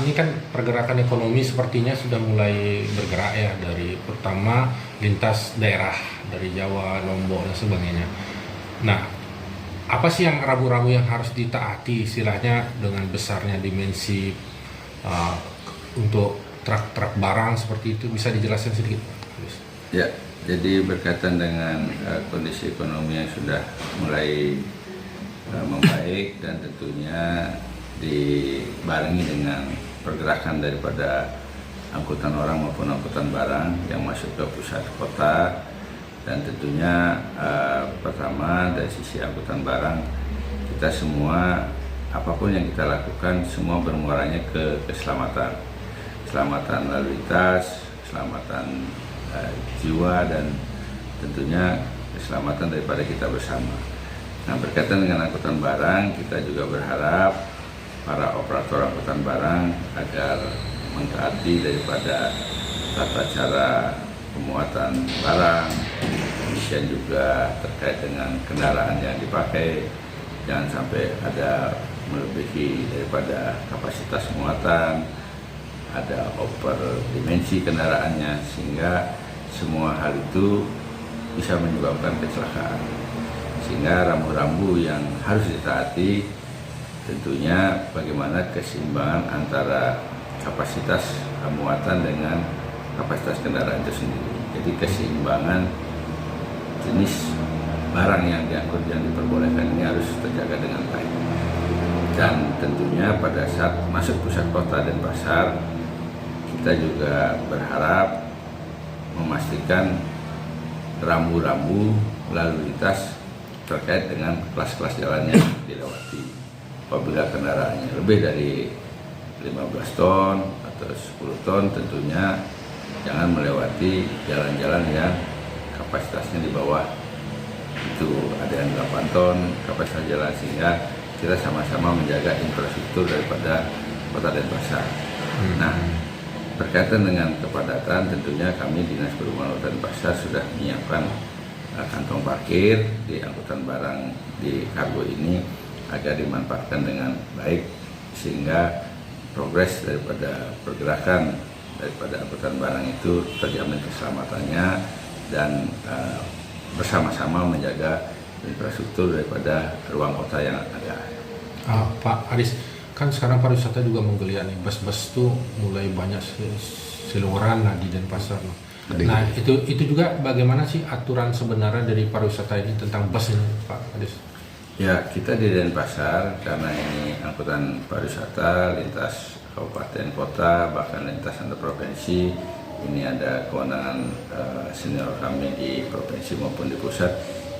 Pak, ini kan pergerakan ekonomi sepertinya sudah mulai bergerak ya, dari pertama lintas daerah dari Jawa, Lombok dan sebagainya. Nah, apa sih yang rambu-rambu yang harus ditaati istilahnya dengan besarnya dimensi uh, untuk truk-truk barang seperti itu, bisa dijelaskan sedikit Pak? Ya, jadi berkaitan dengan kondisi ekonomi yang sudah mulai membaik dan tentunya dibarengi dengan pergerakan daripada angkutan orang maupun angkutan barang yang masuk ke pusat kota, dan tentunya pertama dari sisi angkutan barang, kita semua apapun yang kita lakukan semua bermuaranya ke keselamatan lalu lintas, keselamatan jiwa, dan tentunya keselamatan daripada kita bersama. Nah, berkaitan dengan angkutan barang, kita juga berharap para operator angkutan barang agar mentaati daripada tata cara pemuatan barang, kemudian juga terkait dengan kendaraan yang dipakai, jangan sampai ada melebihi daripada kapasitas muatan, ada over dimensi kendaraannya, sehingga semua hal itu bisa menyebabkan kecelakaan. Sehingga rambu-rambu yang harus ditaati tentunya bagaimana keseimbangan antara kapasitas muatan dengan kapasitas kendaraan itu sendiri. Jadi keseimbangan jenis barang yang diangkut yang diperbolehkan ini harus terjaga dengan baik. Dan tentunya pada saat masuk pusat kota dan pasar, kita juga berharap memastikan rambu-rambu lalu lintas terkait dengan kelas-kelas jalan yang dilewati. Apabila kendaraannya lebih dari 15 ton atau 10 ton, tentunya jangan melewati jalan-jalan yang kapasitasnya di bawah itu, ada yang 8 ton kapasitas jalan, sehingga kita sama-sama menjaga infrastruktur daripada kota Denpasar. Nah, berkaitan dengan kepadatan, tentunya kami Dinas Perhubungan Kota Denpasar sudah menyiapkan kantong parkir di angkutan barang di kargo ini agar dimanfaatkan dengan baik, sehingga progres daripada pergerakan daripada angkutan barang itu terjamin keselamatannya, dan bersama-sama menjaga infrastruktur daripada ruang kota yang ada. Pak Aris, kan sekarang pariwisata juga menggeliat nih, bus-bus tuh mulai banyak seluruhan di Denpasar. Nah, itu juga bagaimana sih aturan sebenarnya dari pariwisata ini tentang bus ini, Pak Aris? Ya, kita di Denpasar karena ini angkutan pariwisata lintas kabupaten kota bahkan lintas antar provinsi, ini ada kewenangan senior kami di provinsi maupun di pusat.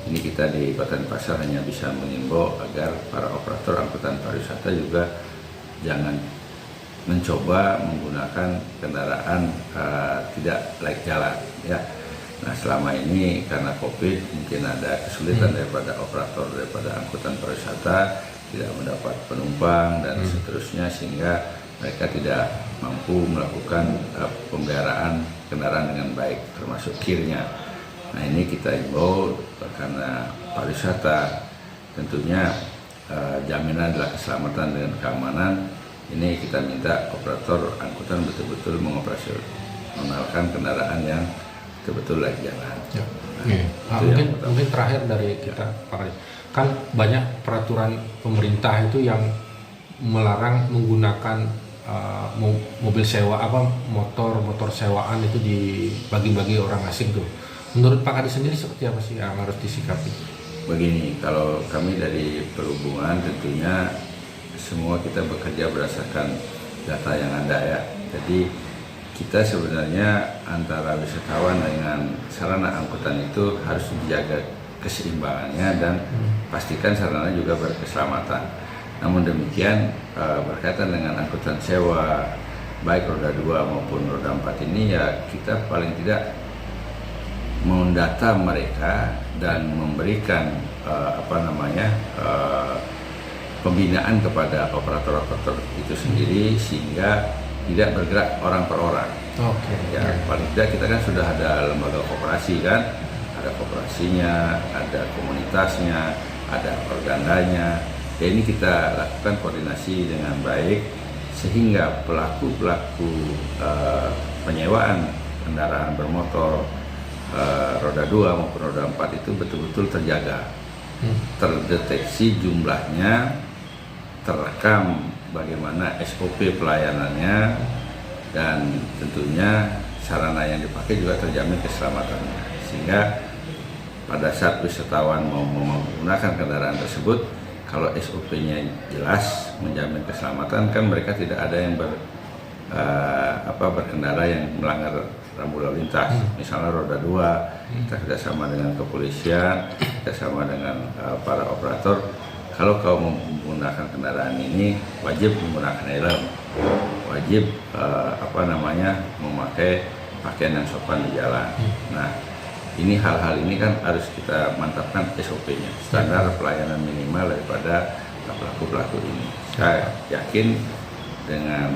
Ini kita di Kota Denpasar hanya bisa mengimbau agar para operator angkutan pariwisata juga jangan mencoba menggunakan kendaraan tidak layak jalan, ya. Nah, selama ini karena COVID mungkin ada kesulitan daripada operator daripada angkutan pariwisata tidak mendapat penumpang dan seterusnya, sehingga mereka tidak mampu melakukan pemeliharaan kendaraan dengan baik, termasuk kirnya. Nah, ini kita imbau karena pariwisata tentunya jaminan adalah keselamatan dan keamanan. Ini kita minta operator angkutan betul-betul mengoperasionalkan kendaraan yang betul-betul lagi jalan. Ya. Mungkin terakhir dari kita, Pak Aris, kan banyak peraturan pemerintah itu yang melarang menggunakan mobil sewa, motor sewaan itu dibagi-bagi orang asing tuh. Menurut Pak Aris sendiri seperti apa sih yang harus disikapi? Begini, kalau kami dari perhubungan tentunya semua kita bekerja berdasarkan data yang ada, ya. Jadi kita sebenarnya antara wisatawan dengan sarana angkutan itu harus dijaga keseimbangannya dan pastikan sarana juga berkeselamatan. Namun demikian berkaitan dengan angkutan sewa baik roda 2 maupun roda 4 ini, ya kita paling tidak mendata mereka dan memberikan pembinaan kepada operator-operator itu sendiri, sehingga tidak bergerak orang per orang. Ya, paling tidak kita kan sudah ada lembaga koperasi, kan, ada koperasinya, ada komunitasnya, ada organdanya. Ya, ini kita lakukan koordinasi dengan baik sehingga pelaku-pelaku penyewaan kendaraan bermotor roda 2 maupun roda 4 itu betul-betul terjaga, terdeteksi jumlahnya, terekam bagaimana SOP pelayanannya, dan tentunya sarana yang dipakai juga terjamin keselamatannya, sehingga pada saat wisatawan mau menggunakan kendaraan tersebut, kalau SOP-nya jelas menjamin keselamatan, kan mereka tidak ada yang berkendara yang melanggar rambu lalu lintas. Misalnya roda 2, kita kerjasama dengan kepolisian, kerjasama dengan para operator. Kalau kau menggunakan kendaraan ini, wajib menggunakan helm, wajib memakai pakaian yang sopan di jalan. Nah, ini hal-hal ini kan harus kita mantapkan SOP-nya, standar pelayanan minimal daripada pelaku-pelaku ini. Saya yakin dengan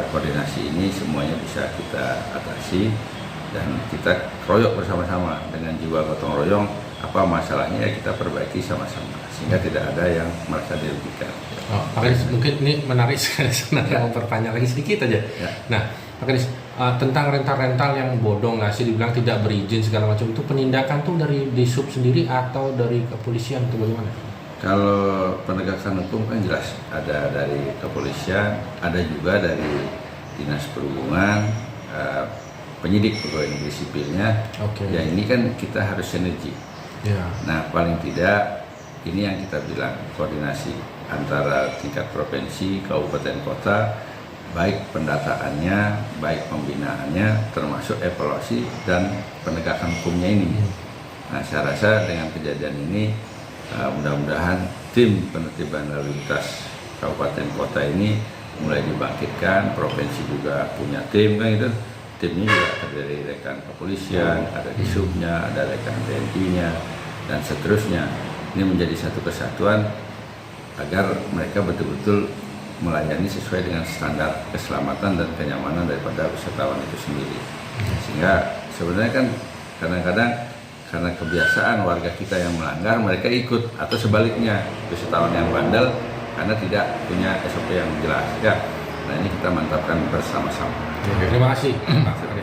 koordinasi ini semuanya bisa kita atasi, dan kita royok bersama-sama dengan jiwa gotong royong. Apa masalahnya ya kita perbaiki sama-sama, sehingga tidak ada yang merasa dirugikan. Pak Kadis, mungkin ini menarik sekali sebenarnya, mau perpanjang lagi sedikit aja. Ya. Nah, Pak Kadis, tentang rental-rental yang bodong nggak sih, dibilang tidak berizin segala macam, itu penindakan tuh dari Disub sendiri atau dari kepolisian itu bagaimana? Kalau penegakan hukum kan jelas ada dari kepolisian, ada juga dari Dinas Perhubungan, penyidik pegawai negeri sipilnya. Ya ini kan kita harus sinergi. Ya. Nah, paling tidak ini yang kita bilang koordinasi antara tingkat provinsi, kabupaten, kota, baik pendataannya, baik pembinaannya, termasuk evaluasi dan penegakan hukumnya ini. Nah, saya rasa dengan kejadian ini mudah-mudahan tim penertiban lalu lintas kabupaten kota ini mulai dibangkitkan. Provinsi juga punya tim kan gitu. Timnya juga ada dari rekan kepolisian, ada Disubnya, ada rekan TNI-nya, dan seterusnya. Ini menjadi satu kesatuan agar mereka betul-betul melayani sesuai dengan standar keselamatan dan kenyamanan daripada wisatawan itu sendiri. Sehingga sebenarnya kan kadang-kadang karena kebiasaan warga kita yang melanggar, mereka ikut, atau sebaliknya wisatawan yang bandel karena tidak punya SOP yang jelas. Ya, nah ini kita mantapkan bersama-sama. Terima kasih Pak Kadis.